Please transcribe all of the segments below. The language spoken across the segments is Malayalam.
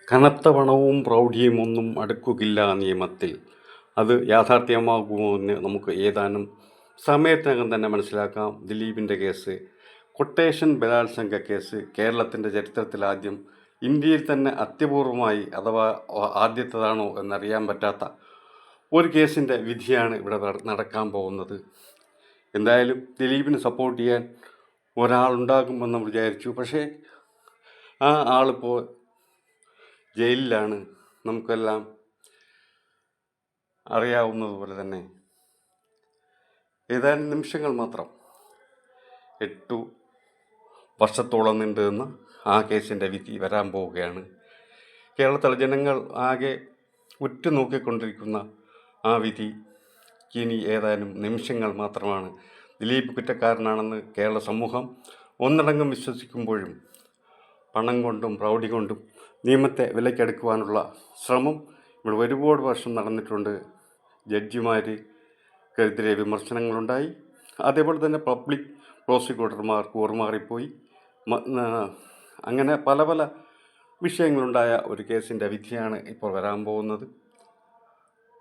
കനത്ത പണവും പ്രൗഢിയും ഒന്നും അടുക്കുകയില്ല നിയമത്തിൽ. അത് യാഥാർത്ഥ്യമാകുമോ എന്ന് നമുക്ക് ഏതാനും സമയത്തിനകം തന്നെ മനസ്സിലാക്കാം. ദിലീപിൻ്റെ കേസ്, കൊട്ടേഷൻ ബലാത്സംഗ കേസ്, കേരളത്തിൻ്റെ ചരിത്രത്തിലാദ്യം, ഇന്ത്യയിൽ തന്നെ അത്യപൂർവമായി അഥവാ ആദ്യത്തേതാണോ എന്നറിയാൻ പറ്റാത്ത ഒരു കേസിൻ്റെ വിധിയാണ് ഇവിടെ നടക്കാൻ പോകുന്നത്. എന്തായാലും ദിലീപിന് സപ്പോർട്ട് ചെയ്യാൻ ഒരാളുണ്ടാകുമെന്ന് വിചാരിച്ചു. പക്ഷേ ആ ആളിപ്പോൾ ജയിലിലാണ്. നമുക്കെല്ലാം അറിയാവുന്നതുപോലെ തന്നെ ഏതാനും നിമിഷങ്ങൾ മാത്രം 8 വർഷത്തോളം നീണ്ടുനിന്ന ആ കേസിൻ്റെ വിധി വരാൻ പോവുകയാണ്. കേരളത്തിലെ ജനങ്ങൾ ആകെ ഉറ്റുനോക്കിക്കൊണ്ടിരിക്കുന്ന ആ വിധി ഇനി ഏതാനും നിമിഷങ്ങൾ മാത്രമാണ്. ദിലീപ് കുറ്റക്കാരനാണെന്ന് കേരള സമൂഹം ഒന്നടങ്കം വിശ്വസിക്കുമ്പോഴും പണം കൊണ്ടും പ്രൗഢി കൊണ്ടും നിയമത്തെ വിലക്കെടുക്കുവാനുള്ള ശ്രമം ഇവിടെ ഒരുപാട് വർഷം നടന്നിട്ടുണ്ട്. ജഡ്ജിമാർക്കെതിരെ വിമർശനങ്ങളുണ്ടായി. അതേപോലെ തന്നെ പബ്ലിക് പ്രോസിക്യൂട്ടർമാർ കൂറുമാറിപ്പോയി. അങ്ങനെ പല പല വിഷയങ്ങളുണ്ടായ ഒരു കേസിൻ്റെ വിധിയാണ് ഇപ്പോൾ വരാൻ പോകുന്നത്.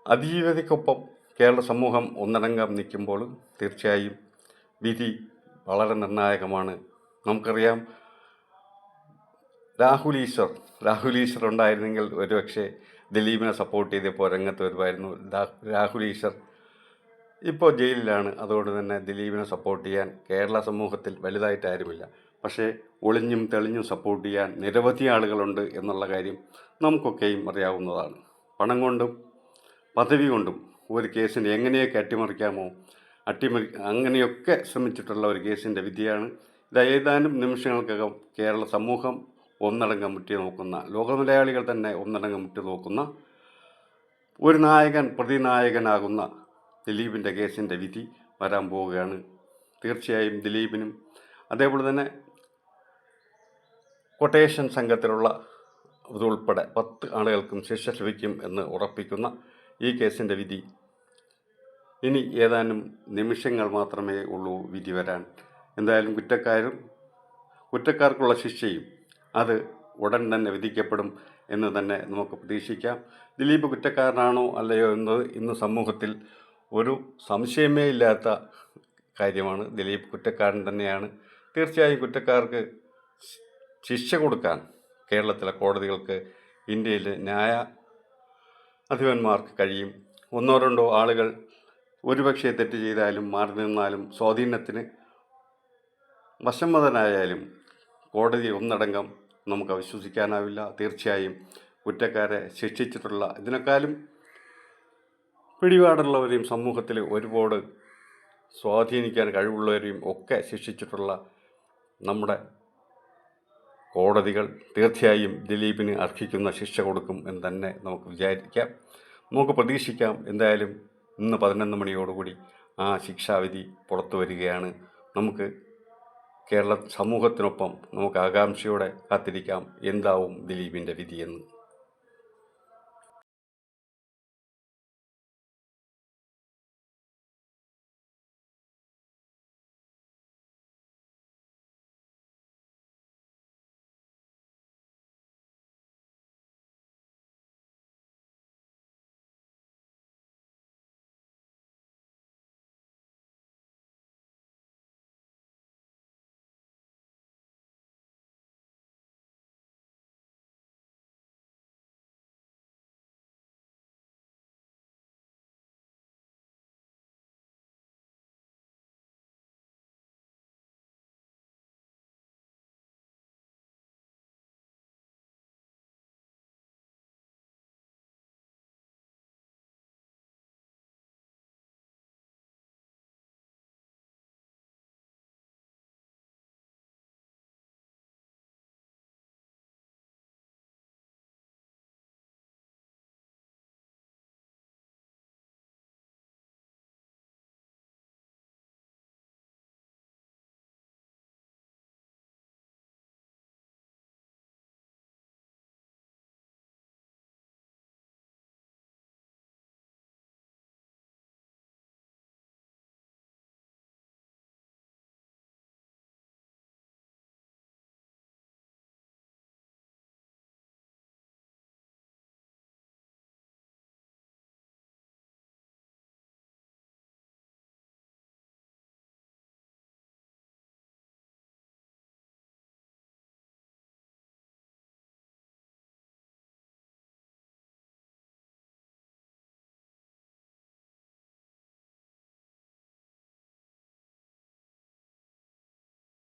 അതീവതയ്ക്കൊപ്പം കേരള സമൂഹം ഒന്നടങ്കം നിൽക്കുമ്പോൾ തീർച്ചയായും വിധി വളരെ നിർണായകമാണ്. നമുക്കറിയാം, രാഹുൽ ഈശ്വർ ഉണ്ടായിരുന്നെങ്കിൽ ഒരുപക്ഷെ ദിലീപിനെ സപ്പോർട്ട് ചെയ്തപ്പോൾ രംഗത്ത് വരുമായിരുന്നു. രാഹുൽ ഈശ്വർ ഇപ്പോൾ ജയിലിലാണ്. അതുകൊണ്ട് തന്നെ ദിലീപിനെ സപ്പോർട്ട് ചെയ്യാൻ കേരള സമൂഹത്തിൽ വലുതായിട്ട് ആരുമില്ല. പക്ഷേ ഒളിഞ്ഞും തെളിഞ്ഞും സപ്പോർട്ട് ചെയ്യാൻ നിരവധി ആളുകളുണ്ട് എന്നുള്ള കാര്യം നമുക്കൊക്കെയും അറിയാവുന്നതാണ്. പണം കൊണ്ടും പദവി കൊണ്ടും ഒരു കേസിനെ എങ്ങനെയൊക്കെ അട്ടിമറിക്കാമോ അങ്ങനെയൊക്കെ ശ്രമിച്ചിട്ടുള്ള ഒരു കേസിൻ്റെ വിധിയാണ്. ഇത് ഏതാനും നിമിഷങ്ങൾക്കകം കേരള സമൂഹം ഒന്നടങ്കം മുറ്റിനോക്കുന്ന, ലോകമലയാളികൾ തന്നെ ഒന്നടങ്കം മുറ്റിനോക്കുന്ന ഒരു പ്രതിനായകനാകുന്ന ദിലീപിൻ്റെ കേസിൻ്റെ വിധി വരാൻ പോവുകയാണ്. തീർച്ചയായും ദിലീപിനും അതേപോലെ തന്നെ കൊട്ടേഷൻ സംഘത്തിലുള്ള ഇതുൾപ്പെടെ 10 ആളുകൾക്കും ശിക്ഷ ലഭിക്കും എന്ന് ഉറപ്പിക്കുന്ന ഈ കേസിൻ്റെ വിധി ഇനി ഏതാനും നിമിഷങ്ങൾ മാത്രമേ ഉള്ളൂ വിധി വരാൻ. എന്തായാലും കുറ്റക്കാർക്കുള്ള ശിക്ഷയും അത് ഉടൻ തന്നെ വിധിക്കപ്പെടും എന്ന് തന്നെ നമുക്ക് പ്രതീക്ഷിക്കാം. ദിലീപ് കുറ്റക്കാരനാണോ അല്ലയോ എന്നത് ഇന്ന് സമൂഹത്തിൽ ഒരു സംശയമേ ഇല്ലാത്ത കാര്യമാണ്. ദിലീപ് കുറ്റക്കാരൻ തന്നെയാണ്. തീർച്ചയായും കുറ്റക്കാർക്ക് ശിക്ഷ കൊടുക്കാൻ കേരളത്തിലെ കോടതികൾക്ക്, ഇന്ത്യയിലെ ന്യായാധിപന്മാർക്ക് കഴിയും. 1-2 ആളുകൾ ഒരുപക്ഷെ തെറ്റ് ചെയ്താലും മാറി നിന്നാലും സ്വാധീനത്തിന് വശംവദനായാലും കോടതി ഒന്നടങ്കം നമുക്ക് വിശ്വസിക്കാനാവില്ല. തീർച്ചയായും കുറ്റക്കാരെ ശിക്ഷിച്ചിട്ടുള്ള, ഇതിനേക്കാളും പിടിപാടുള്ളവരെയും സമൂഹത്തിൽ ഒരുപാട് സ്വാധീനിക്കാൻ കഴിവുള്ളവരെയും ഒക്കെ ശിക്ഷിച്ചിട്ടുള്ള നമ്മുടെ കോടതികൾ തീർച്ചയായും ദിലീപിന് അർഹിക്കുന്ന ശിക്ഷ കൊടുക്കും എന്ന് തന്നെ നമുക്ക് വിചാരിക്കാം, നമുക്ക് പ്രതീക്ഷിക്കാം. എന്തായാലും ഇന്ന് 11 മണിയോടുകൂടി ആ ശിക്ഷാവിധി പുറത്തു വരികയാണ്. നമുക്ക് കേരള സമൂഹത്തിനൊപ്പം നമുക്ക് ആകാംക്ഷയോടെ കാത്തിരിക്കാം എന്താവും ദിലീപിൻ്റെ വിധിയെന്ന്.